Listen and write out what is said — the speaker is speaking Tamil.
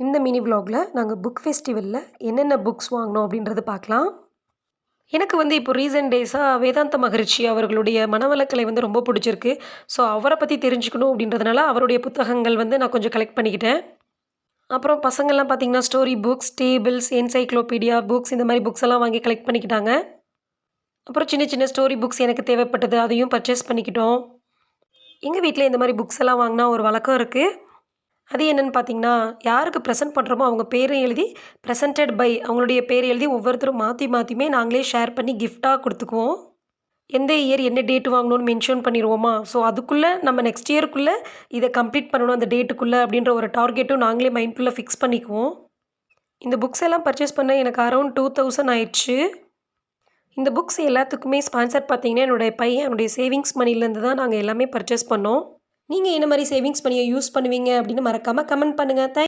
இந்த மினி விலாகில் நாங்கள் புக் ஃபெஸ்டிவலில் என்னென்ன புக்ஸ் வாங்கினோம் அப்படின்றது பார்க்கலாம். எனக்கு இப்போ ரீசெண்ட் டேஸாக வேதாந்த மகரிஷி அவர்களுடைய மனவளக்கலை ரொம்ப பிடிச்சிருக்கு. ஸோ அவரை பற்றி தெரிஞ்சுக்கணும் அப்படின்றதுனால அவருடைய புத்தகங்கள் நான் கொஞ்சம் கலெக்ட் பண்ணிக்கிட்டேன். அப்புறம் பசங்கள்லாம் பார்த்தீங்கன்னா story books, tables, encyclopedia books இந்த மாதிரி புக்ஸ் எல்லாம் வாங்கி கலெக்ட் பண்ணிக்கிட்டாங்க. அப்புறம் சின்ன சின்ன ஸ்டோரி புக்ஸ் எனக்கு தேவைப்பட்டது, அதையும் பர்ச்சேஸ் பண்ணிக்கிட்டோம். எங்கள் வீட்டில் இந்த மாதிரி புக்ஸ் எல்லாம் வாங்கினா ஒரு வழக்கம் இருக்குது. அது என்னென்னு பார்த்தீங்கன்னா, யாருக்கு ப்ரெசென்ட் பண்ணுறோமோ அவங்க பேரை எழுதி ப்ரெசென்டட் பை அவங்களுடைய பேர் எழுதி ஒவ்வொருத்தரும் மாற்றி மாற்றியுமே நாங்களே ஷேர் பண்ணி கிஃப்டாக கொடுத்துக்குவோம். எந்த இயர் என்ன டேட் வாங்கணும்னு மென்ஷன் பண்ணிடுவோமா. ஸோ அதுக்குள்ளே நம்ம நெக்ஸ்ட் இயருக்குள்ளே இதை கம்ப்ளீட் பண்ணணும் அந்த டேட்டுக்குள்ளே அப்படின்ற ஒரு டார்கெட்டும் நாங்களே மைண்ட்குள்ளே ஃபிக்ஸ் பண்ணிக்குவோம். இந்த புக்ஸ் எல்லாம் பர்ச்சேஸ் பண்ண எனக்கு அரௌண்ட் 2000 ஆயிடுச்சு. இந்த புக்ஸ் எல்லாத்துக்குமே ஸ்பான்சர் பார்த்தீங்கன்னா என்னுடைய பையன் என்னுடைய சேவிங்ஸ் மணிலேருந்து தான் நாங்கள் எல்லாமே பர்ச்சேஸ் பண்ணோம். நீங்கள் என்ன மாதிரி சேவிங்ஸ் மணியை யூஸ் பண்ணுவீங்க அப்படின்னு மறக்காமல் கமெண்ட் பண்ணுங்கள்.